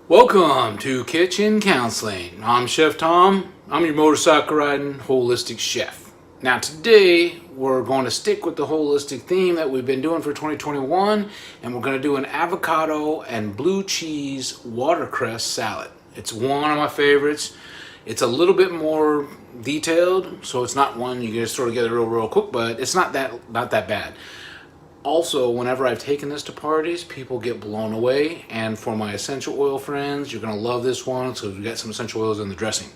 Welcome to Kitchen Counseling. I'm Chef Tom. I'm your motorcycle riding holistic chef. Now today we're going to stick with the holistic theme that we've been doing for 2021, and we're going to do an avocado and blue cheese watercress salad. It's one of my favorites. It's a little bit more detailed, so it's not one you can just throw together real quick, but it's not that bad. Also, whenever I've taken this to parties, people get blown away. And for my essential oil friends, you're gonna love this one. So we got some essential oils in the dressing.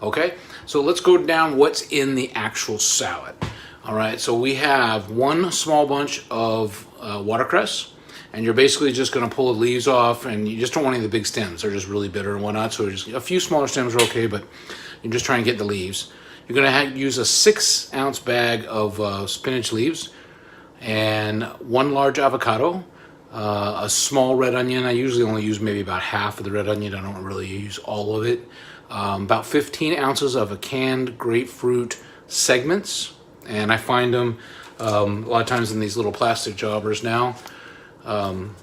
Okay, so let's go down what's in the actual salad. All right, so we have one small bunch of watercress, and you're basically just gonna pull the leaves off, and you just don't want any of the big stems. They're just really bitter and whatnot. So just a few smaller stems are okay, but you just try and get the leaves. You're gonna use a 6-ounce bag of spinach leaves, and one large avocado, a small red onion. I usually only use maybe about half of the red onion. I don't really use all of it. About 15 ounces of a canned grapefruit segments, and I find them a lot of times in these little plastic jobbers now. And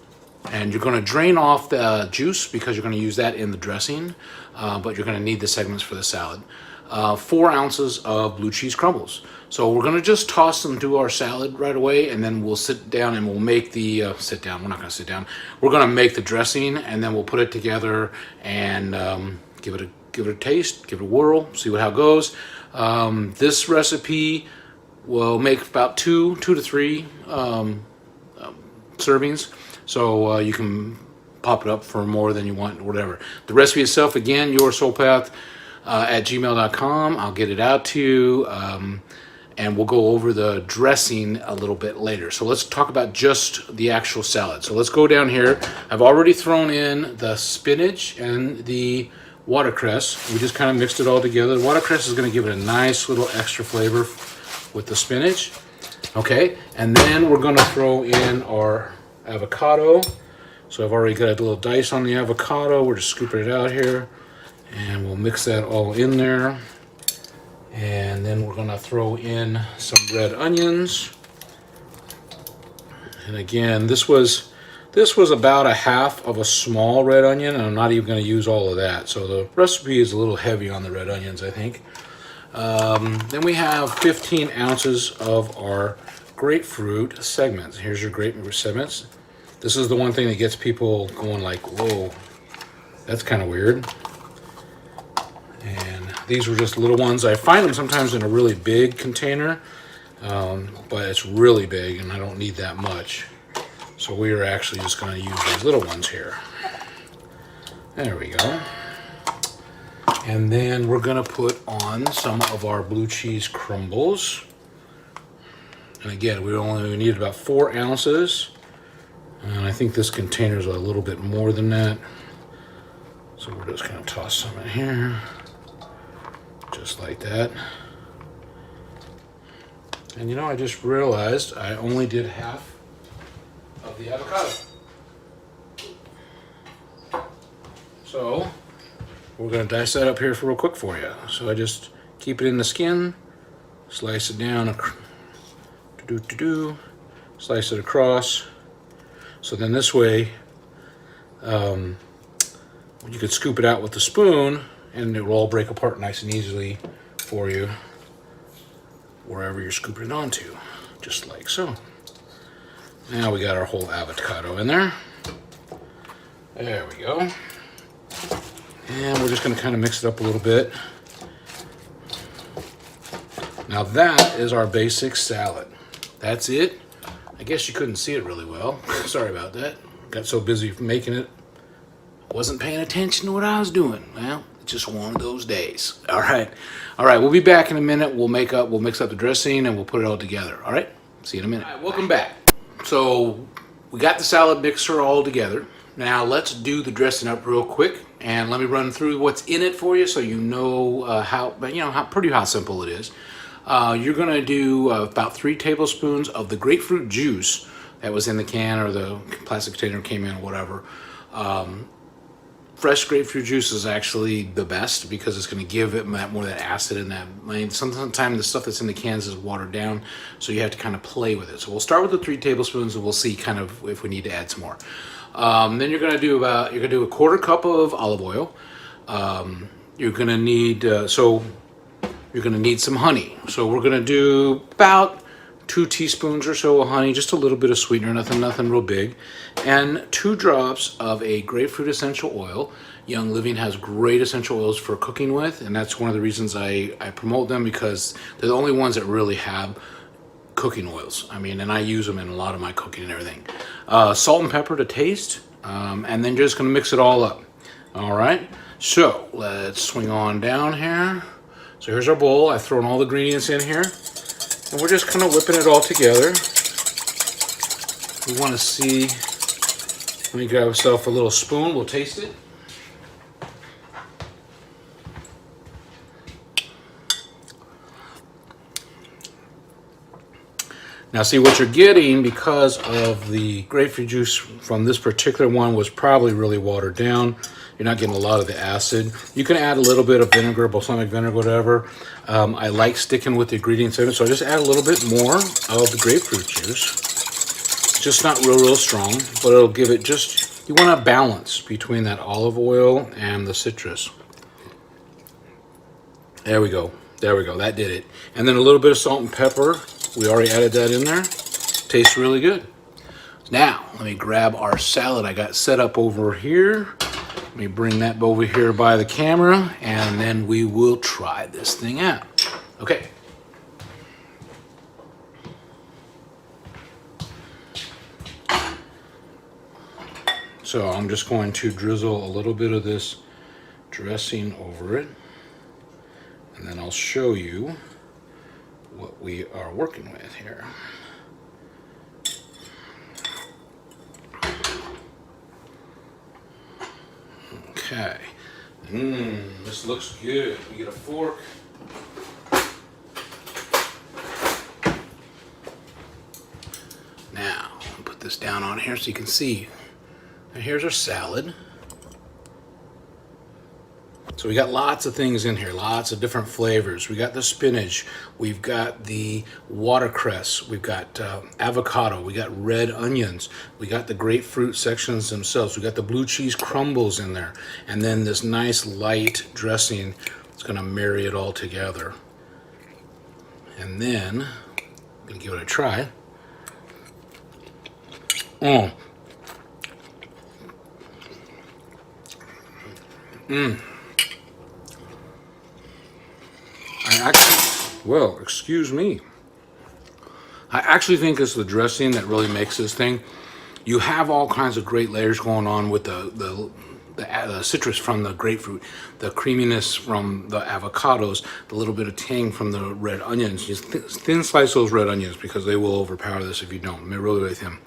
you're going to drain off the juice because you're going to use that in the dressing, but you're going to need the segments for the salad. 4 ounces of blue cheese crumbles. So we're going to just toss them to our salad right away, and then we'll sit down and we'll make the we're not going to sit down. We're going to make the dressing, and then we'll put it together and give it a taste, give it a whirl, see how it goes. This recipe will make about two to three servings, so you can pop it up for more than you want, whatever. The recipe itself, again, yoursoulpath at gmail.com. I'll get it out to you, and we'll go over the dressing a little bit later. So let's talk about just the actual salad. So let's go down here. I've already thrown in the spinach and the watercress. We just kind of mixed it all together. The watercress is going to give it a nice little extra flavor with the spinach. Okay, and then we're going to throw in our avocado. So I've already got a little dice on the avocado. We're just scooping it out here, and we'll mix that all in there. And then we're going to throw in some red onions. And again, this was about a half of a small red onion, and I'm not even going to use all of that. So the recipe is a little heavy on the red onions, I think. Then we have 15 ounces of our grapefruit segments. Here's your grapefruit segments. This is the one thing that gets people going like, whoa, that's kind of weird. And these were just little ones. I find them sometimes in a really big container, but it's really big and I don't need that much. So we are actually just going to use these little ones here. There we go. And then we're going to put on some of our blue cheese crumbles. And again, we need about 4 ounces. And I think this container is a little bit more than that. So we're just going to toss some in here. Just like that. And you know, I just realized I only did half of the avocado. So we're going to dice that up here real quick for you. So I just keep it in the skin, slice it down, slice it across. So then this way, you could scoop it out with the spoon, and it will all break apart nice and easily for you wherever you're scooping it onto, just like so. Now we got our whole avocado in there. There we go. And we're just going to kind of mix it up a little bit. Now that is our basic salad. That's it. I guess you couldn't see it really well. Sorry about that. Got so busy making it, wasn't paying attention to what I was doing. Well, it's just one of those days. All right. We'll be back in a minute. We'll mix up the dressing and we'll put it all together. All right. See you in a minute. All right, welcome back. So we got the salad mixer all together. Now let's do the dressing up real quick, and let me run through what's in it for you, so you know how simple it is. You're going to do about 3 tablespoons of the grapefruit juice that was in the can or the plastic container came in or whatever. Fresh grapefruit juice is actually the best because it's going to give it more of that acid and that. I mean, sometimes the stuff that's in the cans is watered down, so you have to kind of play with it. So we'll start with the 3 tablespoons, and we'll see kind of if we need to add some more. Then you're gonna do a quarter cup of olive oil. You're gonna need you're gonna need some honey. So we're gonna do about 2 teaspoons or so of honey, just a little bit of sweetener, nothing real big, and 2 drops of a grapefruit essential oil. Young Living has great essential oils for cooking with, and that's one of the reasons I promote them, because they're the only ones that really have cooking oils. I mean, and I use them in a lot of my cooking and everything. Salt and pepper to taste, and then just gonna mix it all up. All right, so let's swing on down here. So here's our bowl. I've thrown all the ingredients in here, and we're just kind of whipping it all together. We want to see, let me grab myself a little spoon, we'll taste it. Now see, what you're getting, because of the grapefruit juice from this particular one was probably really watered down. You're not getting a lot of the acid. You can add a little bit of vinegar, balsamic vinegar, whatever. I like sticking with the ingredients in it, so I just add a little bit more of the grapefruit juice. Just not real strong, but it'll give it just, you want a balance between that olive oil and the citrus. There we go, that did it. And then a little bit of salt and pepper. We already added that in there. Tastes really good. Now, let me grab our salad I got set up over here. Let me bring that over here by the camera, and then we will try this thing out. Okay. So I'm just going to drizzle a little bit of this dressing over it, and then I'll show you what we are working with here. Okay. This looks good. We get a fork. Now, I'll put this down on here so you can see. And here's our salad. So we got lots of things in here, lots of different flavors. We got the spinach, we've got the watercress, we've got avocado, we got red onions, we got the grapefruit sections themselves, we got the blue cheese crumbles in there, and then this nice light dressing that's gonna marry it all together. And then, I'm gonna give it a try. Well, excuse me. I actually think it's the dressing that really makes this thing. You have all kinds of great layers going on with the citrus from the grapefruit, the creaminess from the avocados, the little bit of tang from the red onions. Just thin slice those red onions, because they will overpower this if you don't. They're really thin.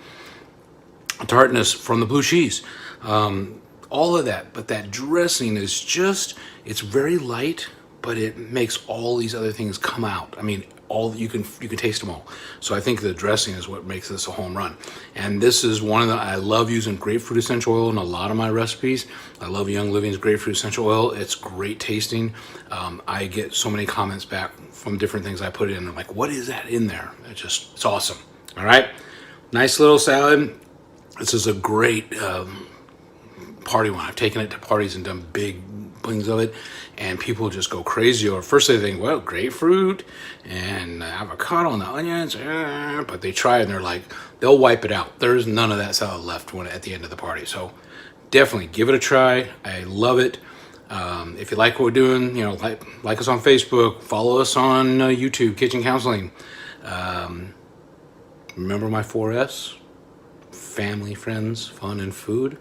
Tartness from the blue cheese. All of that, but that dressing is just, it's very light, but it makes all these other things come out. I mean, all you can taste them all. So I think the dressing is what makes this a home run. And this is one of the, I love using grapefruit essential oil in a lot of my recipes. I love Young Living's grapefruit essential oil. It's great tasting. I get so many comments back from different things I put in. I'm like, what is that in there? It's awesome. All right, nice little salad. This is a great party one. I've taken it to parties and done big things of it, and people just go crazy. Or first they think, well, grapefruit and avocado and the onions, but they try it and they're like, they'll wipe it out. There's none of that salad left at the end of the party. So definitely give it a try. I love it. If you like what we're doing, you know, like us on Facebook, follow us on YouTube, Kitchen Counseling. Remember my 4S: family, friends, fun, and food.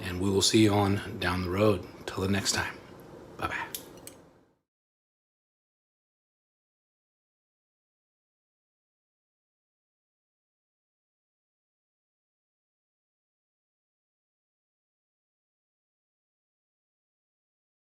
And we will see you on down the road. Till the next time. Bye-bye.